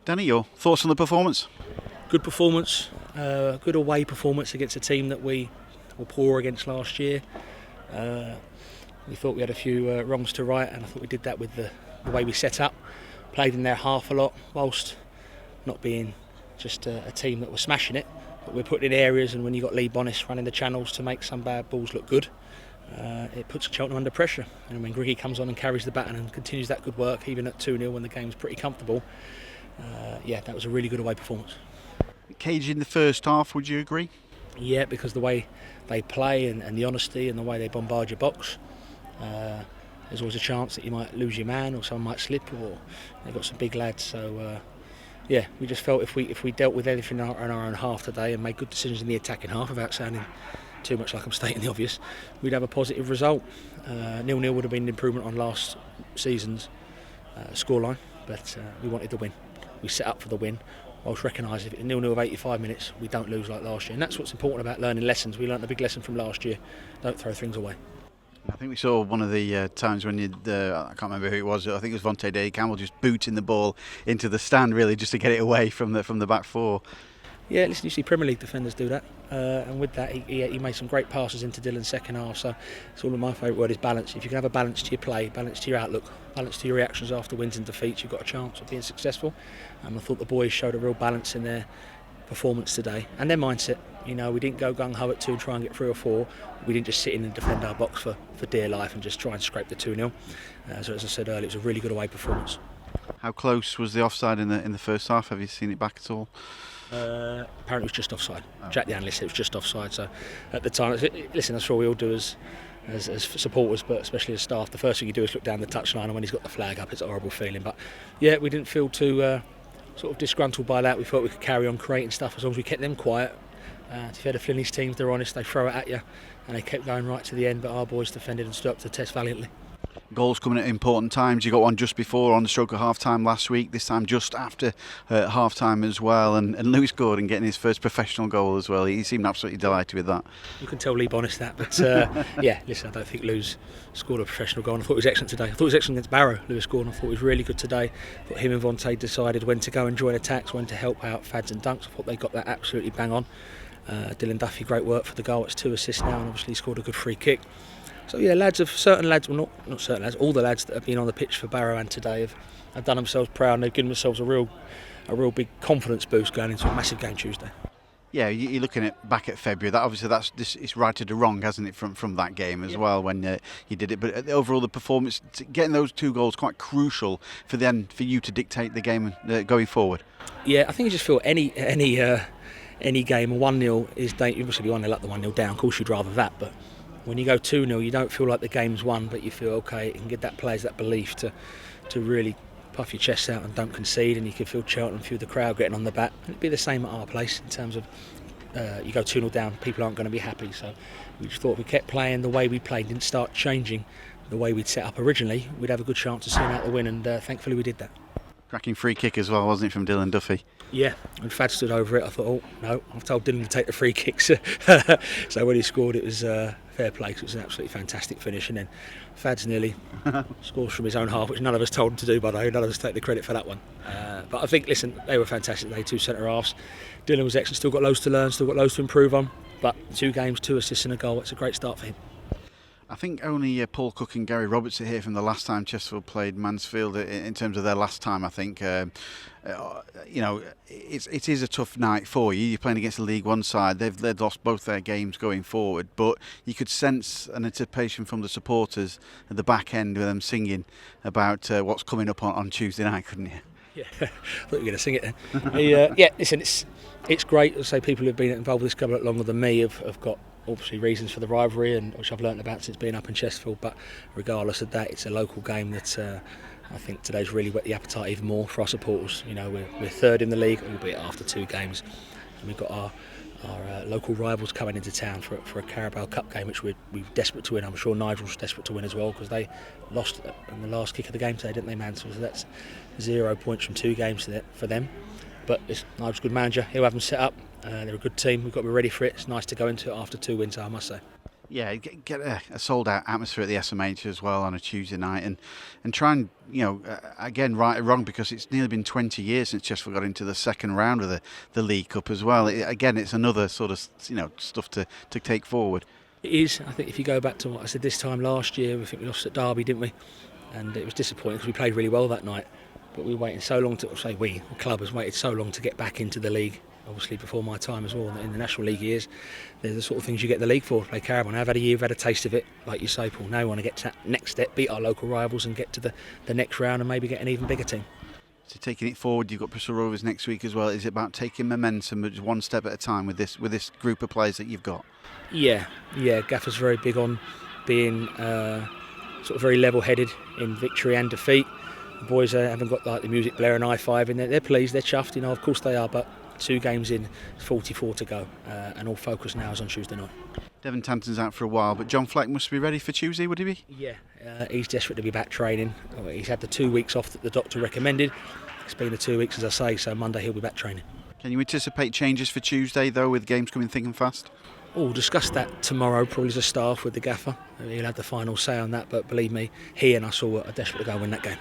Danny, your thoughts on the performance? Good performance, good away performance against a team that we were poor against last year. We thought we had a few wrongs to right, and I thought we did that with the way we set up. Played in their half a lot, whilst not being just a team that was smashing it, but we're putting in areas, and when you've got Lee Bonnis running the channels to make some bad balls look good, it puts Cheltenham under pressure. And when Griggy comes on and carries the baton and continues that good work, even at 2-0 when the game's pretty comfortable, that was a really good away performance. Cagey in the first half, would you agree? Yeah, because the way they play and the honesty and the way they bombard your box, there's always a chance that you might lose your man or someone might slip, or they've got some big lads. So we just felt if we dealt with everything in our own half today and made good decisions in the attacking half without sounding too much like I'm stating the obvious, we'd have a positive result. 0-0 would have been an improvement on last season's scoreline, but we wanted the win. We set up for the win, whilst recognising if it's 0-0 of 85 minutes, we don't lose like last year. And that's what's important about learning lessons. We learnt a big lesson from last year. Don't throw things away. I think we saw one of the times when I can't remember who it was. I think it was Vontae Day-Campbell just booting the ball into the stand, really, just to get it away from the back four. Yeah, listen, you see Premier League defenders do that, and with that he made some great passes into Dylan's second half. So it's all of my favourite word is balance. If you can have a balance to your play, balance to your outlook, balance to your reactions after wins and defeats, you've got a chance of being successful. I thought the boys showed a real balance in their performance today and their mindset. You know, we didn't go gung-ho at 2 and try and get 3 or 4. We didn't just sit in and defend our box for dear life and just try and scrape the 2-0. So as I said earlier, it was a really good away performance. How close was the offside in the first half? Have you seen it back at all? Apparently it was just offside. Jack the analyst said it was just offside. So at the time, listen, that's what we all do as supporters, but especially as staff. The first thing you do is look down the touchline, and when he's got the flag up, it's a horrible feeling. But yeah, we didn't feel too sort of disgruntled by that. We thought we could carry on creating stuff as long as we kept them quiet. If you had a Flynny's teams, they're honest, they throw it at you, and they kept going right to the end. But our boys defended and stood up to the test valiantly. Goals coming at important times. You got one just before on the stroke of half time last week, this time just after half time as well, and Lewis Gordon getting his first professional goal as well. He seemed absolutely delighted with that. You can tell Lee Bonnis that, but listen, I don't think Lewis scored a professional goal. I thought he was excellent today. I thought he was excellent against Barrow, Lewis Gordon. I thought he was really good today. I thought him and Vontae decided when to go and join attacks, when to help out Fads and Dunks. I thought they got that absolutely bang on. Dylan Duffy, great work for the goal. It's 2 assists now, and obviously he scored a good free kick. So yeah, certain lads, well not certain lads, all the lads that have been on the pitch for Barrow and today have done themselves proud, and they've given themselves a real big confidence boost going into a massive game Tuesday. Yeah, you're looking back at February. That obviously it's righted a wrong, hasn't it, from that game as well when he did it. But overall, the performance, getting those 2 goals, quite crucial for you to dictate the game going forward. Yeah, I think you just feel any game 1-0 is you must be 1-0 up, the 1-0 down. Of course, you'd rather that, but when you go 2-0, you don't feel like the game's won, but you feel okay. You can get that players that belief to really puff your chest out and don't concede, and you can feel Cheltenham through the crowd getting on the bat. It'd be the same at our place in terms of you go 2-0 down, people aren't going to be happy. So we just thought if we kept playing the way we played, didn't start changing the way we'd set up originally, we'd have a good chance of seeing out the win, and thankfully we did that. Cracking free kick as well, wasn't it, from Dylan Duffy? Yeah, when Fad stood over it, I thought, oh no, I've told Dylan to take the free kicks. So when he scored, it was fair play, because it was an absolutely fantastic finish. And then Fad's nearly scores from his own half, which none of us told him to do, by the way. None of us take the credit for that one. But I think, listen, they were fantastic. They 2 centre halves. Dylan was excellent, still got loads to learn, still got loads to improve on. But 2 games, 2 assists and a goal, it's a great start for him. I think only Paul Cook and Gary Roberts are here from the last time Chesterfield played Mansfield in terms of their last time, I think. It is a tough night for you. You're playing against the League One side. They've lost both their games going forward, but you could sense an anticipation from the supporters at the back end with them singing about what's coming up on Tuesday night, couldn't you? Yeah, I thought you were going to sing it then. Listen, it's great. As I say, people who've been involved with this club a lot longer than me have got obviously reasons for the rivalry, and which I've learnt about since being up in Chesterfield. But regardless of that, it's a local game that I think today's really whet the appetite even more for our supporters. You know, we're 3rd in the league, albeit after 2 games, and we've got our local rivals coming into town for a Carabao Cup game, which we're desperate to win. I'm sure Nigel's desperate to win as well, because they lost in the last kick of the game today, didn't they, Mansfield? So that's 0 points from 2 games for them. But Nigel's a good manager. He'll have them set up. They're a good team. We've got to be ready for it. It's nice to go into it after 2 wins, I must say. Yeah, get a sold-out atmosphere at the SMH as well on a Tuesday night, and try and again right it wrong, because it's nearly been 20 years since Chesterfield got into the second round of the League Cup as well. Again, it's another sort of stuff to take forward. It is. I think if you go back to what I said this time last year, I think we lost at Derby, didn't we? And it was disappointing because we played really well that night, but we were waiting so long the club has waited so long to get back into the league. Obviously before my time as well in the National League years, they're the sort of things you get the league for. Play Carabao. I've had a year, we've had a taste of it, like you say, Paul. Now we want to get to that next step, beat our local rivals and get to the next round and maybe get an even bigger team. So taking it forward, you've got Bristol Rovers next week as well. Is it about taking momentum just one step at a time with this group of players that you've got? Yeah. Gaffer's very big on being sort of very level-headed in victory and defeat. The boys haven't got like the music blaring I-5 in there. They're pleased, they're chuffed, of course they are, but 2 games in, 44 to go, and all focus now is on Tuesday night. Devon Tanton's out for a while, but John Fleck must be ready for Tuesday, would he be? Yeah, he's desperate to be back training. He's had the 2 weeks off that the doctor recommended. It's been the 2 weeks, as I say, so Monday he'll be back training. Can you anticipate changes for Tuesday, though, with games coming thick and fast? We'll discuss that tomorrow, probably as a staff with the gaffer. He'll have the final say on that, but believe me, he and us all are desperate to go and win that game.